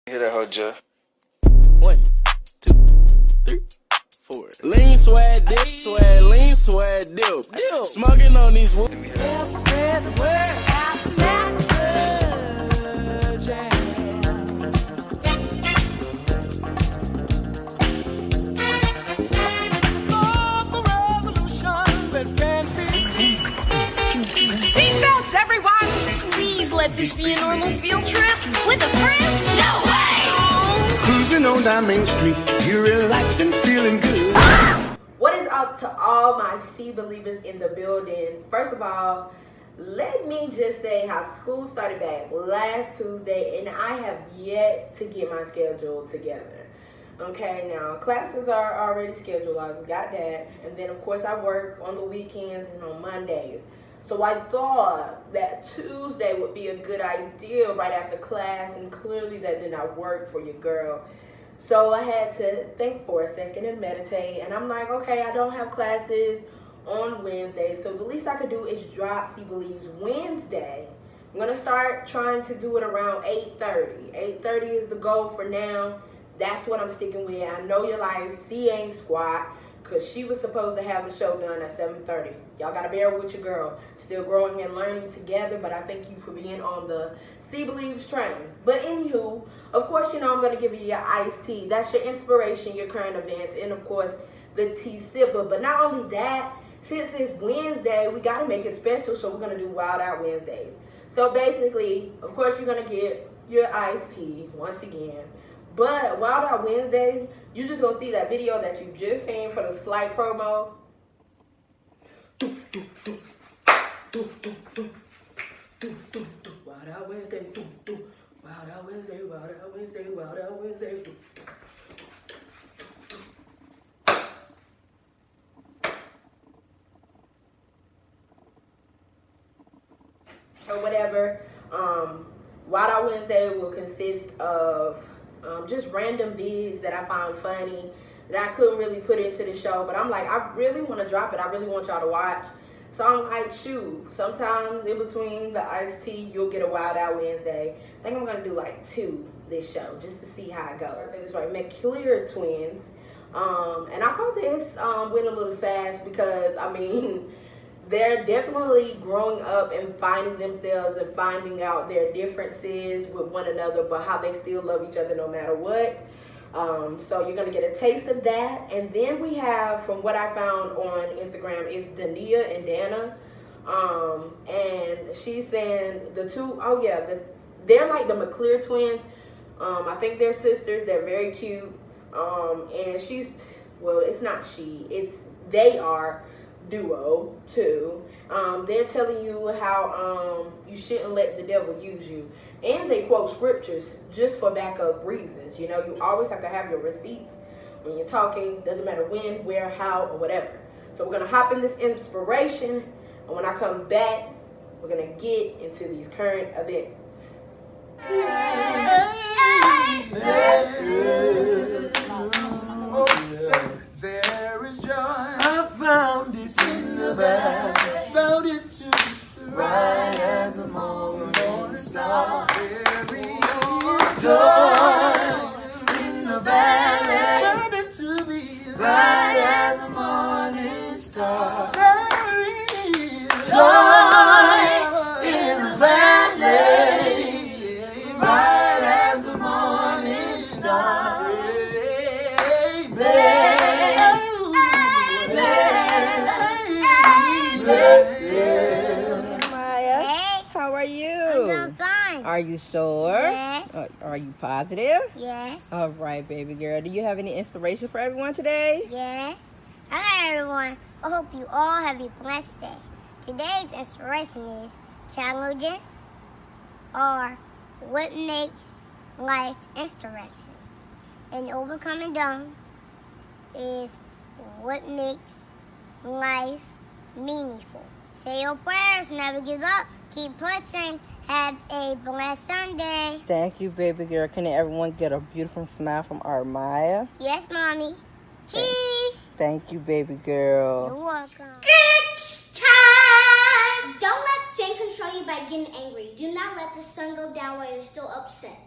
Hear that hoe, Jeff. 1, 2, 3, 4. Lean swag dip, swag, lean swag dip. Smoking on these woods. Spread the word out, master jam. It's all the revolution that can be. Seatbelts, everyone! Please let this be a normal field trip. With a friend? No way! Cruising on down Main Street, you're relaxed and feeling good. What is up to all my C believers in the building? First of all, let me just say how school started back last Tuesday and I have yet to get my schedule together. Okay, now classes are already scheduled, I've got that. And then of course I work on the weekends and on Mondays. So I thought that Tuesday would be a good idea right after class, and clearly that did not work for your girl. So I had to think for a second and meditate, and I'm like, okay, I don't have classes on Wednesday, so the least I could do is drop C Believes Wednesday. I'm gonna start trying to do it around 8:30. 8:30 is the goal for now. That's what I'm sticking with. I know you're like, C ain't squat, because she was supposed to have the show done at 7:30. Y'all gotta bear with your girl. Still growing and learning together, but I thank you for being on the C Believes train. But anywho, of course, you know I'm gonna give you your iced tea. That's your inspiration, your current events, and of course, the tea sipper. But not only that, since it's Wednesday, we gotta make it special, so we're gonna do Wild Out Wednesdays. So basically, of course, you're gonna get your iced tea once again. But Wild Out Wednesday, you just gonna see that video that you just seen for the slight promo. Wild Out Wednesday, Wild Out Wednesday, Wild Out Wednesday, Wild Out Wednesday. Or whatever. Wild Out Wednesday will consist of just random vids that I found funny that I couldn't really put into the show, but I'm like, I really want to drop it. I really want y'all to watch. So I'm like, shoot, sometimes in between the iced tea, you'll get a Wild Out Wednesday. I think I'm going to do like 2 this show just to see how it goes. It's right, McClure twins. And I call this with a little sass because, I mean, they're definitely growing up and finding themselves and finding out their differences with one another, but how they still love each other no matter what. So you're going to get a taste of that. And then we have, from what I found on Instagram, is Dania and Dana. And she's saying the two, they're like the McClure twins. I think they're sisters. They're very cute. And she's, well, it's not she, it's they are duo too. They're telling you how you shouldn't let the devil use you, and they quote scriptures just for backup reasons. You know, you always have to have your receipts when you're talking, doesn't matter when, where, how, or whatever. So we're gonna hop in this inspiration, and when I come back, we're gonna get into these current events. There is joy. I found it in the bag. Found it to be bright as a morning star. There is joy in the valley. Found it to be bright as a morning star. There is joy in the valley. Bright as a morning star. Maya, how are you? I'm fine. Are you sure? Yes. Are you positive? Yes. All right, baby girl. Do you have any inspiration for everyone today? Yes. Hi, everyone. I hope you all have a blessed day. Today's inspiration is challenges or what makes life interesting. And overcoming them is what makes life meaningful. Say your prayers, never give up, keep pushing. Have a blessed Sunday. Thank you, baby girl. Can everyone get a beautiful smile from our Maya? Yes, Mommy. Cheese. Thank you, baby girl. You're welcome. It's time! Don't let sin control you by getting angry. Do not let the sun go down while you're still upset.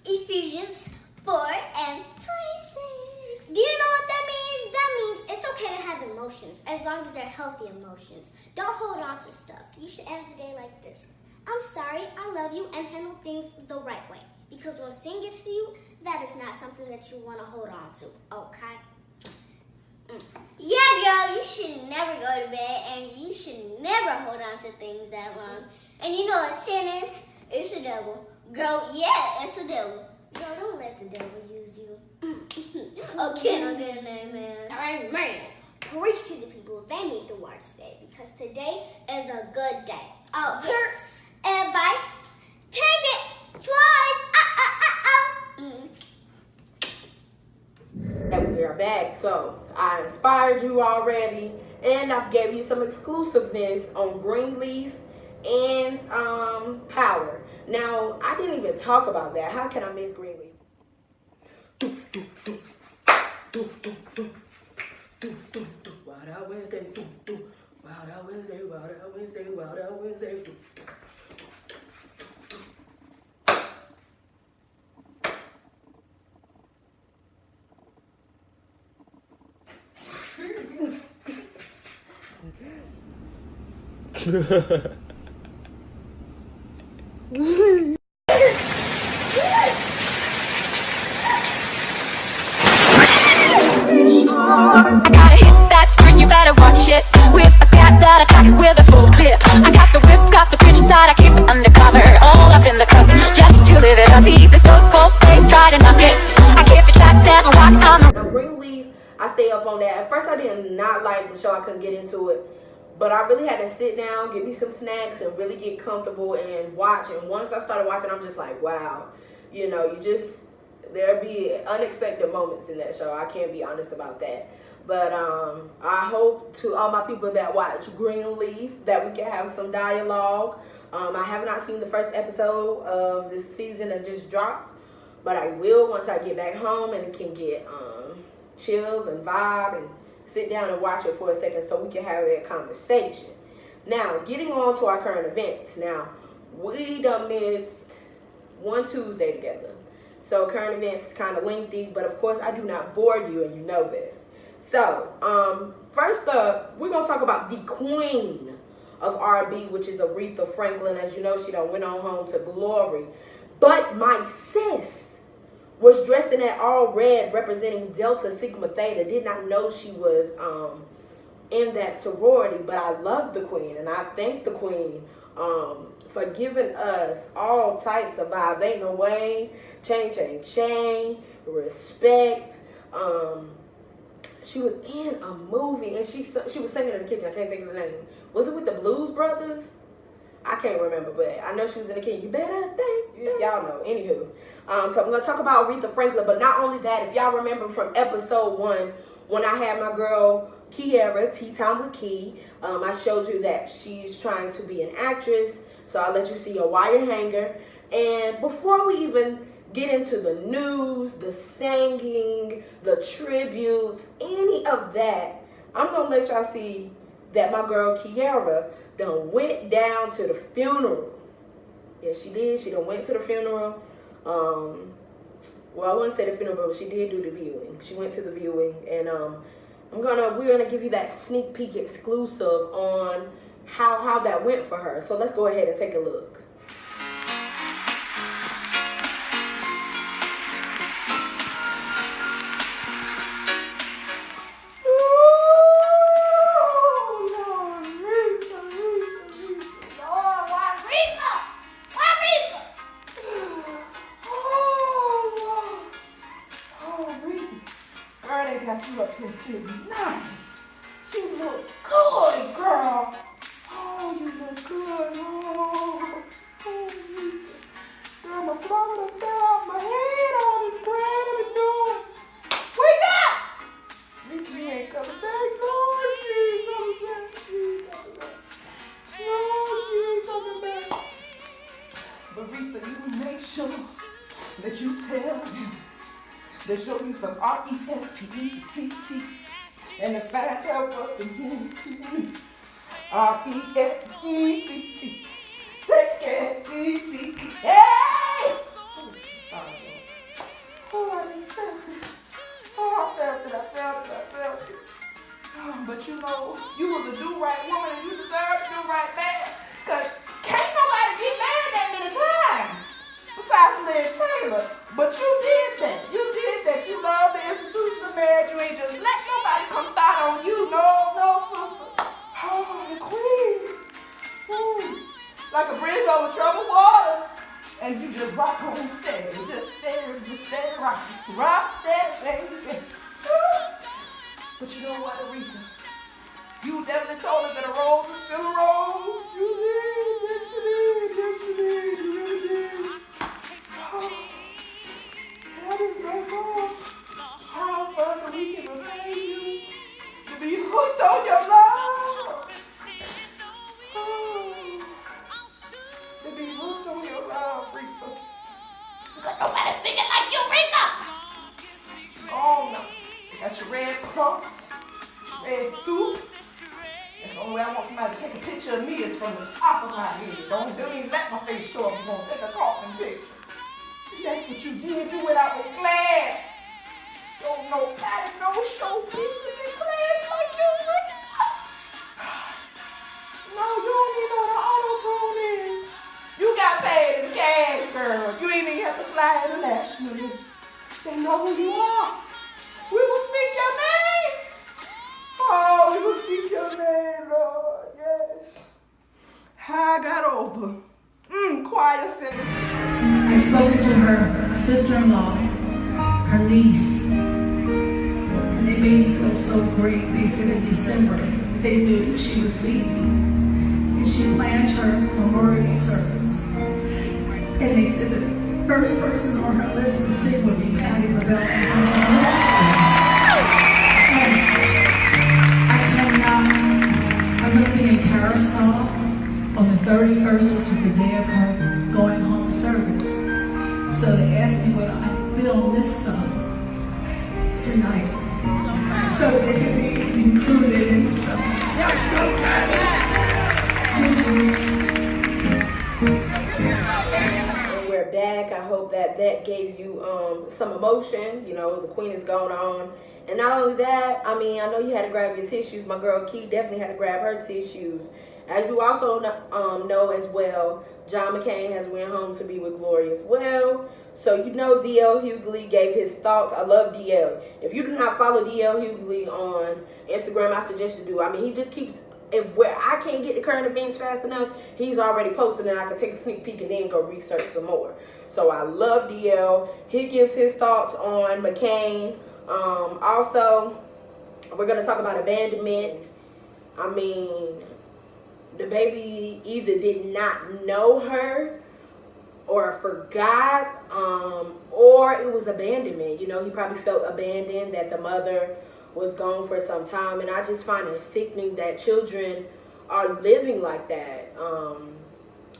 Ephesians 4 and 26. Do you know what that means? That means it's okay to have emotions as long as they're healthy emotions. Don't hold on to stuff. You should end the day like this. I'm sorry, I love you, and handle things the right way. Because when sin gets to you, that is not something that you want to hold on to, okay? Yeah, girl, you should never go to bed, and you should never hold on to things that long. And you know what sin is? It's the devil. Girl, yeah, it's the devil. Girl, don't let the devil use you. Okay, I'll get an amen. Amen. Preach to the people. They need the word today, because today is a good day. Oh, yes. Advice, take it twice. And we are back. So I inspired you already, and I've gave you some exclusiveness on Greenleaf and Power. Now I didn't even talk about that. How can I miss Greenleaf? Wild Out Wednesday, Wild Out Wednesday, Wild Out Wednesday, Wild Out Wednesday. I got a hit that's string, you better watch it. With a cat that attack it with a full clip. I got the whip, got the bitch that I keep it undercover. All up in the cup, just to live it. I see this cold face, try to knock it. I keep it trapped and walk on the. Now Greenleaf, I stay up on that. At first I did not like the show. I couldn't get into it. But I really had to sit down, get me some snacks, and really get comfortable and watch. And once I started watching, I'm just like, wow. You know, there'll be unexpected moments in that show. I can't be honest about that. But I hope to all my people that watch Greenleaf that we can have some dialogue. I have not seen the first episode of this season that just dropped. But I will once I get back home and can get chilled and vibe and sit down and watch it for a second so we can have that conversation. Now, getting on to our current events. Now, we done missed one Tuesday together. So current events is kind of lengthy, but of course I do not bore you, and you know this. So, first up, we're going to talk about the queen of R&B, which is Aretha Franklin. As you know, she done went on home to glory. But my sis was dressed in that all red representing Delta Sigma Theta. Did not know she was in that sorority, but I love the queen, and I thank the queen for giving us all types of vibes. Ain't no way, chain, respect. She was in a movie, and she was singing in the kitchen. I can't think of the name. Was it with the Blues Brothers? I can't remember, but I know she was in the kitchen. You better think. Y'all know. Anywho. So I'm going to talk about Aretha Franklin, but not only that, if y'all remember from episode 1, when I had my girl Kiara, Tea Time with Key, I showed you that she's trying to be an actress. So I'll let you see a wire hanger. And before we even get into the news, the singing, the tributes, any of that, I'm going to let y'all see that my girl Kiara done went down to the funeral. Yes, she did. She done went to the funeral. Well, I wouldn't say the funeral, but she did do the viewing. She went to the viewing, and we're gonna give you that sneak peek exclusive on how that went for her. So let's go ahead and take a look. Got you up here sitting nice. You look good, girl. Oh, you look good. Oh, girl, my phone fell off my head. All this grand and doing. Wake up! Ricky, you ain't coming back. No, she ain't coming back. She ain't coming back. No, she ain't coming back. But Rita, you make sure that you tell them. They show you some R-E-S-P-E-C-T and to find out what it means to me. R-E-S-E-C-T. Take it easy. Hey! Sorry. but you know, you was a do-right woman and you deserve to do right man. Cause can't nobody get married that many times besides Liz Taylor. But you did that. You did that. You love the institution of marriage. You ain't just let nobody come down on you. No, sister. Oh, the queen. Ooh. Like a bridge over troubled waters. And you just rock on steady. Just steady rock. Rock steady, baby. But you know what, Aretha? You definitely told us that a rose is still a rose. You did. Yes, you did. You really did. Oh, that is no goal. How further we can repay you to be hooked on your love. Oh, to be hooked on your love, Aretha. Because nobody sing it like you, Aretha. Oh, no. Got your red pumps, red suit. That's the only way I want somebody to take a picture of me is from the top of my head. Don't even let my face show up. You're going to take a coffin picture. That's what you did. You went out with class. Don't nobody know show business in class like you, Rick. No, you don't even know what auto-tune is. You got paid in cash, girl. You ain't even have to fly internationally. They know who you are. We will speak your name. Oh, we will speak your name, Lord. Yes. How I got over. Choir singers. I spoke to her sister-in-law, her niece, and they made me feel so great. They said in December they knew she was leaving, and she planned her memorial service. And they said the first person on her list to sing would be Patti LaBelle. I'm going to be in Carousel on the 31st, which is the day of her going home service. So they asked me would I film this song tonight so it can be included in some. And we're back. I hope that gave you some emotion. You know, the queen is going on. And not only that, I mean, I know you had to grab your tissues. My girl Key definitely had to grab her tissues. As you also know as well, John McCain has went home to be with glory as well. So you know DL Hughley gave his thoughts. I love DL. If you do not follow DL Hughley on Instagram, I suggest you do. I mean, he just keeps, where I can't get the current events fast enough, he's already posted and I can take a sneak peek and then go research some more. So I love DL. He gives his thoughts on McCain. Also, we're going to talk about abandonment. I mean, the baby either did not know her or forgot, or it was abandonment. You know, he probably felt abandoned, that the mother was gone for some time. And I just find it sickening that children are living like that.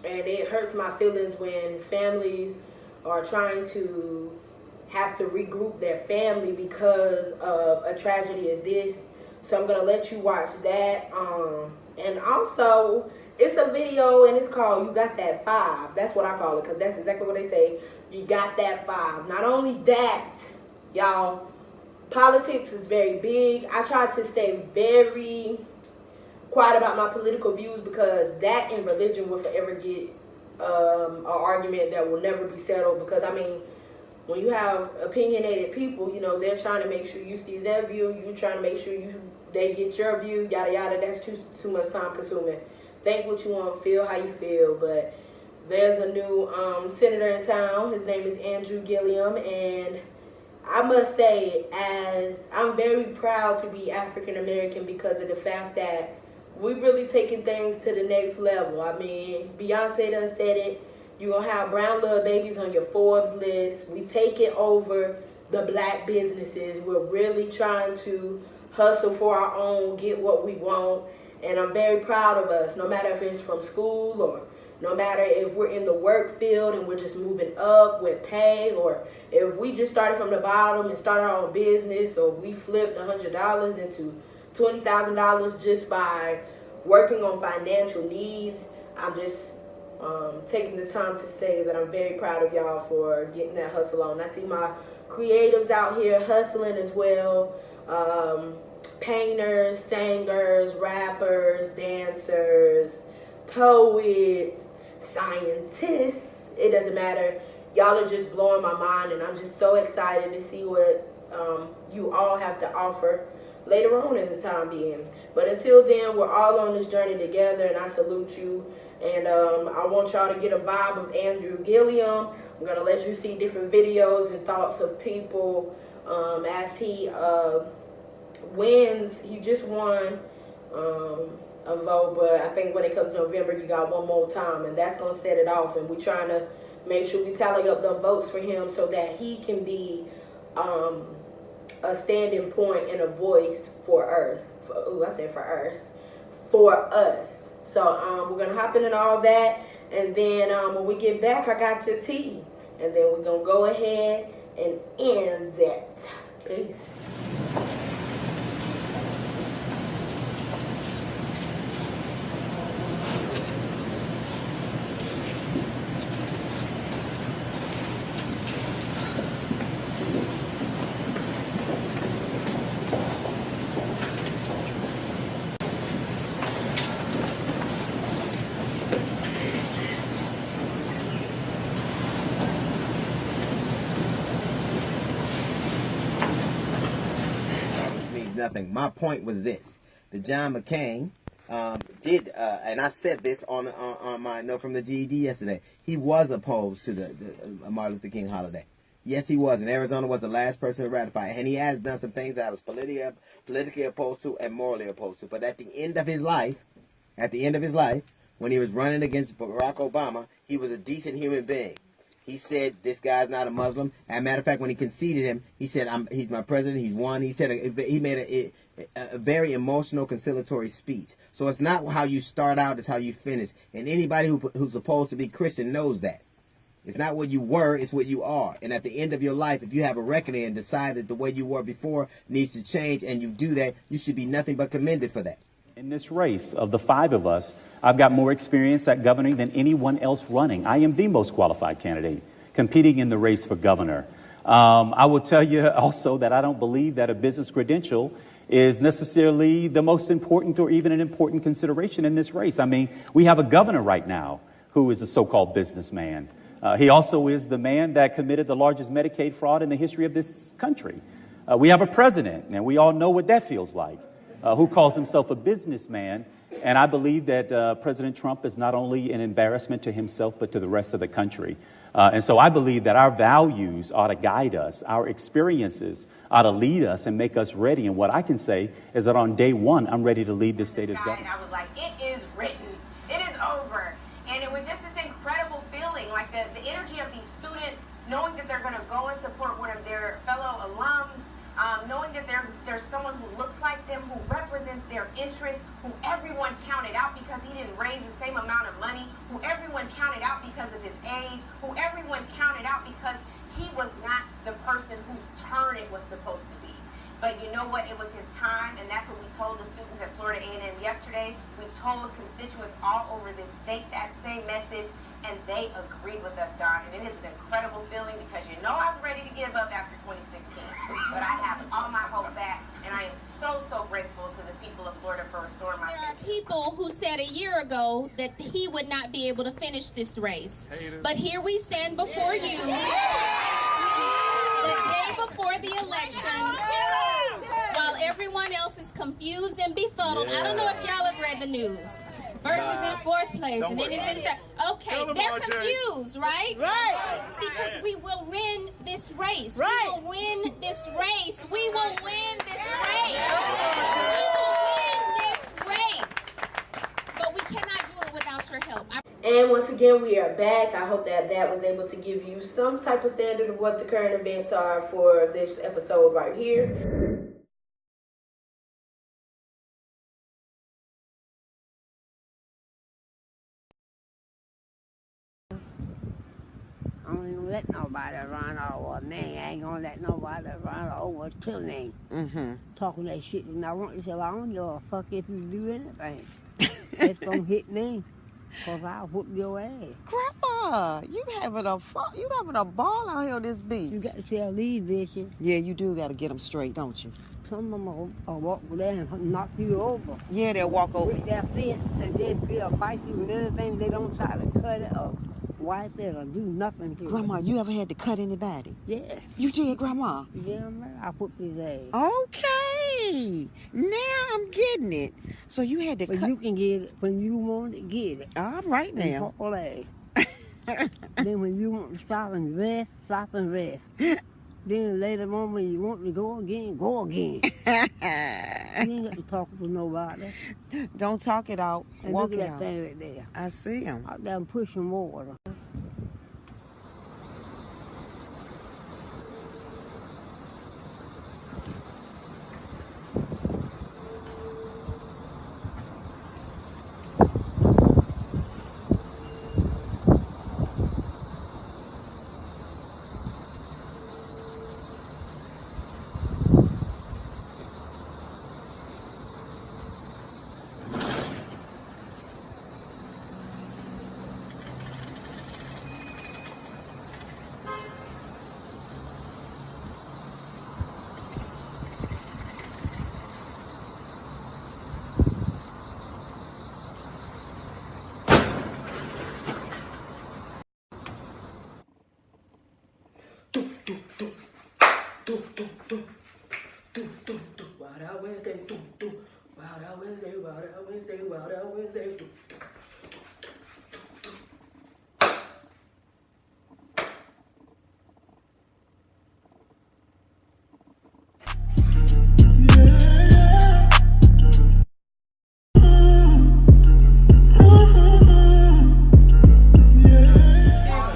And it hurts my feelings when families are trying to have to regroup their family because of a tragedy as this. So I'm gonna let you watch that. And also, it's a video and it's called You Got That 5. That's what I call it, because that's exactly what they say. You got that 5. Not only that, y'all, politics is very big. I try to stay very quiet about my political views because that and religion will forever get an argument that will never be settled. Because, I mean, when you have opinionated people, you know, they're trying to make sure you see their view. You're trying to make sure they get your view, yada, yada. That's too much time consuming. Think what you want, feel how you feel. But there's a new senator in town. His name is Andrew Gilliam. And I must say, as I'm very proud to be African American because of the fact that we really taking things to the next level. I mean, Beyonce done said it. You're going to have brown little babies on your Forbes list. We taking over the black businesses. We're really trying to hustle for our own, get what we want. And I'm very proud of us, no matter if it's from school or no matter if we're in the work field and we're just moving up with pay, or if we just started from the bottom and started our own business, or we flipped $100 into $20,000 just by working on financial needs. I'm just taking this time to say that I'm very proud of y'all for getting that hustle on. I see my creatives out here hustling as well. painters, singers, rappers, dancers, poets, scientists. It doesn't matter. Y'all are just blowing my mind, and I'm just so excited to see what you all have to offer later on in the time being. But until then, we're all on this journey together, and I salute you. And I want y'all to get a vibe of Andrew Gilliam. I'm going to let you see different videos and thoughts of people as he wins. He just won a vote, but I think when it comes to November, you got one more time, and that's going to set it off. And we're trying to make sure we tally up them votes for him so that he can be a standing point and a voice for us. For us. So we're going to hop into all that, and then when we get back, I got your tea. And then we're going to go ahead and end it. Peace. Nothing. My point was this: that John McCain did, and I said this on my note from the GED yesterday. He was opposed to the Martin Luther King holiday. Yes, he was, and Arizona was the last person to ratify it. And he has done some things that I was politically opposed to and morally opposed to. But at the end of his life, when he was running against Barack Obama, he was a decent human being. He said, this guy's not a Muslim. As a matter of fact, when he conceded him, he said, he's my president, he's won. He said, he made a very emotional, conciliatory speech. So it's not how you start out, it's how you finish. And anybody who's supposed to be Christian knows that. It's not what you were, it's what you are. And at the end of your life, if you have a reckoning and decide that the way you were before needs to change, and you do that, you should be nothing but commended for that. In this race, of the five of us, I've got more experience at governing than anyone else running. I am the most qualified candidate competing in the race for governor. I will tell you also that I don't believe that a business credential is necessarily the most important or even an important consideration in this race. I mean, we have a governor right now who is a so-called businessman. He also is the man that committed the largest Medicaid fraud in the history of this country. We have a president, and we all know what that feels like, who calls himself a businessman. And I believe that President Trump is not only an embarrassment to himself, but to the rest of the country. And so I believe that our values ought to guide us. Our experiences ought to lead us and make us ready. And what I can say is that on day one, I'm ready to lead this state as governor. I was like, it is written. It is over. And it was just this incredible feeling, like the energy of these students, knowing that they're going to go and support one of their fellow alums, knowing that there's someone who looks like them, who represents their interests, who everyone counted out because he didn't raise the same amount of money, who everyone counted out because of his age, who everyone counted out because he was not the person whose turn it was supposed to be. But you know what? It was his time, and that's what we told the students at Florida A&M yesterday. We told constituents all over this state that same message, and they agreed with us, Don. And it is an incredible feeling because you know I was ready to give up after 2016. But I have all my hope back, and I am so, so grateful to the people of Florida for restoring my faith. There are people who said a year ago that he would not be able to finish this race. But here we stand before you, the day before the election, while everyone else is confused and befuddled. I don't know if y'all have read the news. First is in fourth place, and then is in third. Okay, they're confused, right? Right. Because we will win this race. Right. We will win this race. We will win this race. We will win this race. But we cannot do it without your help. And once again, we are back. I hope that was able to give you some type of standard of what the current events are for this episode right here. I don't even let nobody run over me. I ain't gonna let nobody run over to me. Talking that shit and I want to say, I don't give a fuck if you do anything. It's gonna hit me, cause I'll whoop your ass. Grandma, you having a ball out here this beach. You got to tell these bitches. Yeah, you do got to get them straight, don't you? some of them will walk there and knock you over. Yeah, they'll walk over. With that fence, and they'll bite you with everything. They don't try to cut it or wipe it or do nothing to Grandma, it. you ever had to cut anybody? Yes. You did, Grandma? Yeah, man, I put his ass. Okay. Now I'm getting it. So you had to But cut. you can get it when you want to get it. All right now. Then when you want to stop and rest, stop and rest. Then later on when you want to go again, go again. You ain't got to talk to nobody. Don't talk it out. And Walk look it at that out. thing right there. I see him. Out there pushing water. Wild Out Wednesday, Wild Out Wednesday, Wild Out Wednesday, Wild Out Wednesday.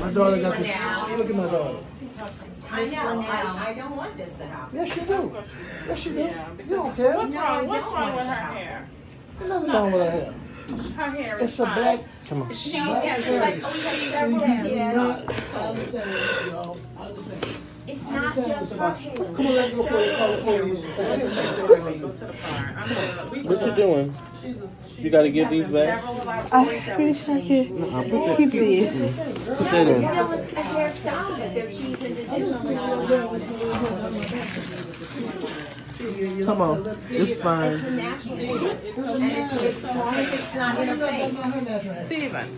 My daughter got this. Look at my daughter. I know. I don't want this to happen. Yes, you do. Yes, you do. You don't care. What's wrong with her hair? There's nothing wrong with her hair. Her hair is It's a fine. black. Come on. She Black has hair. like several hairs. I understand, y'all. I understand. It's not just her hair. Come on, let's go for the call the police. What you doing? You gotta give these back? I'm pretty sure I can keep these. Put that in. Still, it's a hairstyle that they're choosing to do. Come on. It's fine. It's natural. And it's as long as it's not in her face. Steven.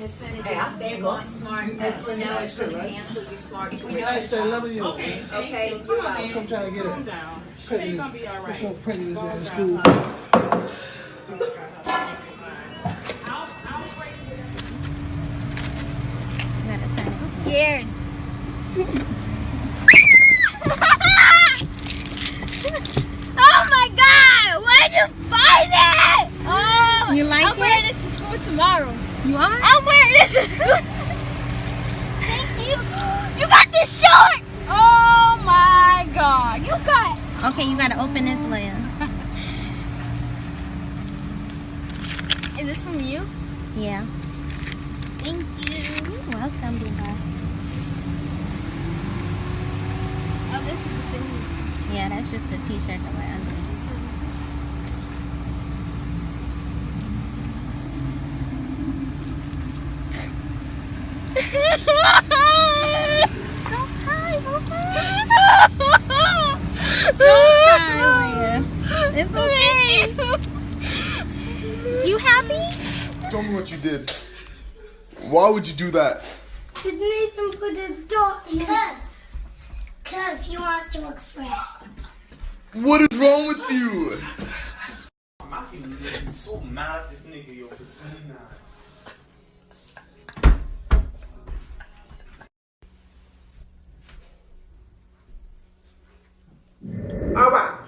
Miss Benedict, they're going smart. Miss Linnell is going to cancel you smart. Hey, say, let me. Okay. Okay, Calm you're down. So I'm trying to get Calm it. down. She's Prejudice. gonna be all right. What's your prejudice in school? I'm scared. Oh my god! Where'd you find it? Oh, You like I'm wearing it? this to school tomorrow. You are? I'm wearing this to school. Thank you. You got this short. Oh my god! You got. Okay, you gotta open this layer. Is this from you? Yeah. Thank you. You're welcome, Biba. Oh, this is the thing. Yeah, that's just a t-shirt to wear under. Don't cry, Don't cry, Leah. It's okay. You happy? Tell me what you did. Why would you do that? Didn't even put a dot here. Cause you want to look fresh. What is wrong with you? My team is so mad at this nigga, yo. All right.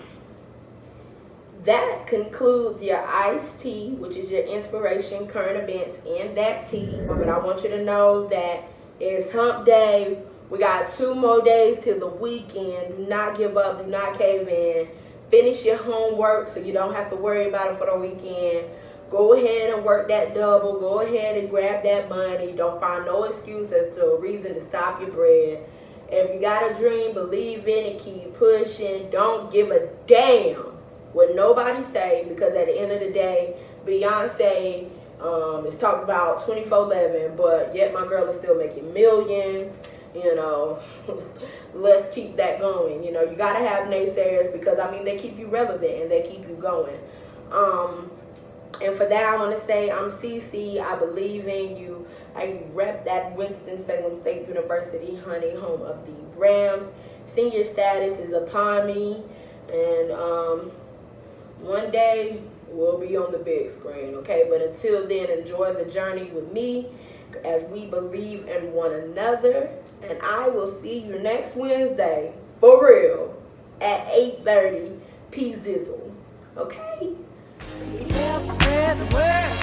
That concludes your iced tea, which is your inspiration, current events, and that tea. But I want you to know that it's hump day. We got 2 more days till the weekend. Do not give up. Do not cave in. Finish your homework so you don't have to worry about it for the weekend. Go ahead and work that double. Go ahead and grab that money. Don't find no excuse as to a reason to stop your bread. If you got a dream, believe in it. Keep pushing. Don't give a damn what nobody say, because at the end of the day, Beyonce is talking about 24/11, but yet my girl is still making millions. you know, let's keep that going. You know, you got to have naysayers because, I mean, they keep you relevant and they keep you going. And for that, I want to say I'm CC. I believe in you. I rep that Winston-Salem State University, honey, home of the Rams. Senior status is upon me. And one day, we'll be on the big screen, okay? But until then, enjoy the journey with me as we believe in one another. And I will see you next Wednesday, for real, at 8:30 P-Zizzle, okay? Help spread the word.